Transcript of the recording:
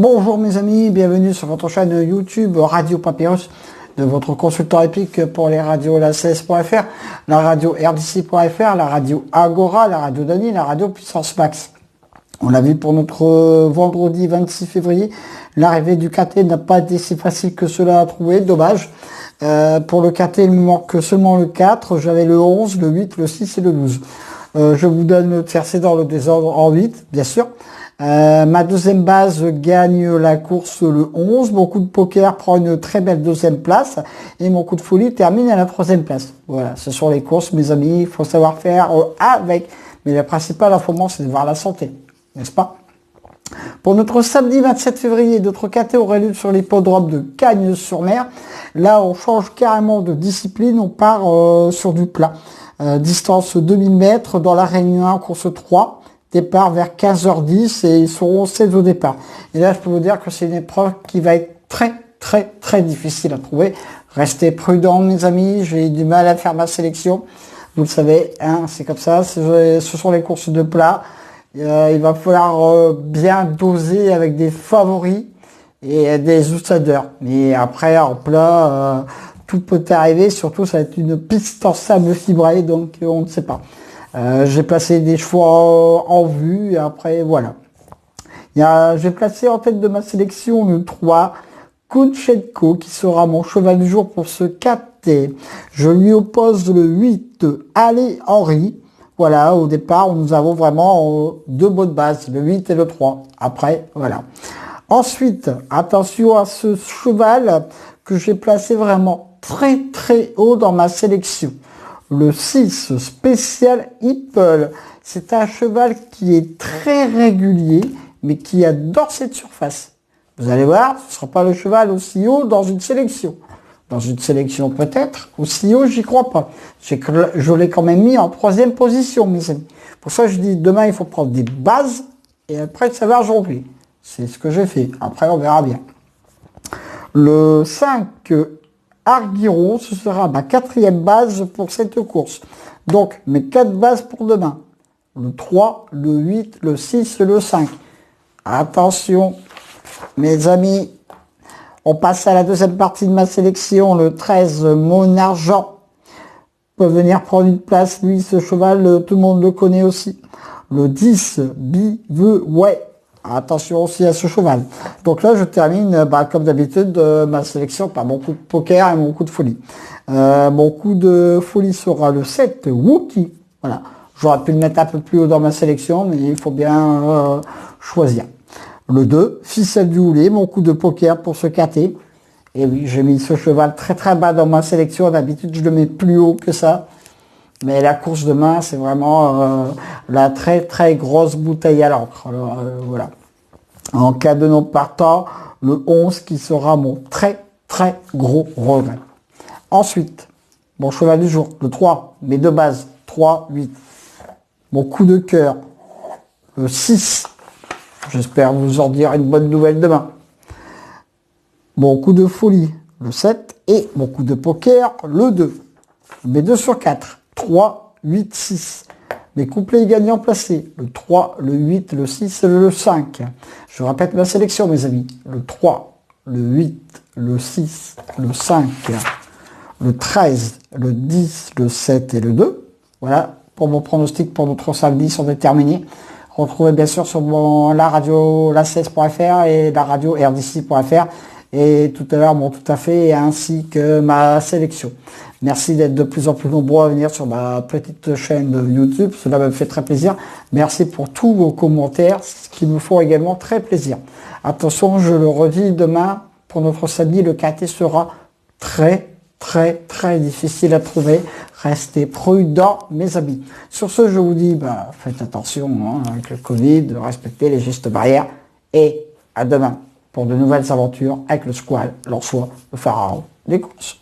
Bonjour mes amis, bienvenue sur votre chaîne YouTube Radio Papyrus de votre consultant épique pour les radios la16.fr, la radio RDC.fr, la radio Agora, la radio Dany, la radio Puissance Max. On l'a vu pour notre vendredi 26 février, l'arrivée du KT n'a pas été si facile que cela à trouver, dommage. Pour le KT, il me manque seulement le 4, j'avais le 11, le 8, le 6 et le 12. Je vous donne le tiercé dans le désordre en 8, bien sûr. Ma deuxième base gagne la course le 11. Mon coup de poker prend une très belle deuxième place. Et mon coup de folie termine à la troisième place. Voilà, ce sont les courses, mes amis. Il faut savoir faire avec. Mais la principale information, c'est de voir la santé. N'est-ce pas? Pour notre samedi 27 février, notre KT aurait lieu sur l'hippodrome de Cagnes-sur-Mer. Là, on change carrément de discipline. On part sur du plat. Distance 2000 mètres dans la Réunion 1, course 3. Départ vers 15h10 et ils seront 16 au départ. Et là, je peux vous dire que c'est une épreuve qui va être très difficile à trouver. Restez prudents, mes amis. J'ai du mal à faire ma sélection. Vous le savez, hein, c'est comme ça. Ce sont les courses de plat. Il va falloir bien doser avec des favoris et des outsiders. Mais après, en plat, tout peut arriver. Surtout, ça va être une piste en sable fibré, donc on ne sait pas. J'ai placé des chevaux en vue et après voilà. J'ai placé en tête de ma sélection le 3 Kunchenko qui sera mon cheval du jour pour ce KT. Je lui oppose le 8 Allez Henry. Voilà, au départ nous avons vraiment deux bonnes bases, le 8 et le 3. Après voilà. Ensuite, attention à ce cheval que j'ai placé vraiment très haut dans ma sélection. Le 6 spécial Hipple, c'est un cheval qui est très régulier, mais qui adore cette surface. Vous allez voir, ce ne sera pas le cheval aussi haut dans une sélection. Dans une sélection peut-être, aussi haut, j'y crois pas. Je l'ai quand même mis en troisième position, mes amis. Pour ça, je dis, demain, il faut prendre des bases, et après, ça va jongler. C'est ce que j'ai fait. Après, on verra bien. Le 5... Arguiron, ce sera ma quatrième base pour cette course. Donc, mes 4 bases pour demain. Le 3, le 8, le 6 et le 5. Attention, mes amis, on passe à la deuxième partie de ma sélection. Le 13, Mon Argent peut venir prendre une place. Lui, ce cheval, tout le monde le connaît aussi. Le 10, Bivouet. Attention aussi à ce cheval. Donc là, je termine, comme d'habitude, ma sélection par mon coup de poker et mon coup de folie. Mon coup de folie sera le 7, Wookie. Voilà. J'aurais pu le mettre un peu plus haut dans ma sélection, mais il faut bien choisir. Le 2, Ficelle du Houlet, mon coup de poker pour ce KT. Et oui, j'ai mis ce cheval très bas dans ma sélection. D'habitude, je le mets plus haut que ça. Mais la course demain, c'est vraiment la très grosse bouteille à l'encre. Alors voilà. En cas de non partant, le 11 qui sera mon très gros regret. Ensuite, mon cheval du jour, le 3, mes deux bases, 3, 8. Mon coup de cœur, le 6. J'espère vous en dire une bonne nouvelle demain. Mon coup de folie, le 7. Et mon coup de poker, le 2. Mes 2 sur 4. 3, 8, 6. Mes couplets gagnants placés. Le 3, le 8, le 6 et le 5. Je répète ma sélection, mes amis. Le 3, le 8, le 6, le 5, le 13, le 10, le 7 et le 2. Voilà pour mon pronostic pour notre samedi sont déterminés. Retrouvez bien sûr sur la radio la16.fr et la radio rdc.fr. Et tout à l'heure, tout à fait, ainsi que ma sélection. Merci d'être de plus en plus nombreux à venir sur ma petite chaîne de YouTube. Cela me fait très plaisir. Merci pour tous vos commentaires, ce qui me font également très plaisir. Attention, je le redis, demain, pour notre samedi, le KT sera très difficile à trouver. Restez prudents, mes amis. Sur ce, je vous dis, faites attention avec le Covid, respectez les gestes barrières et à demain pour de nouvelles aventures avec le squal, l'ansois, le pharaon des courses.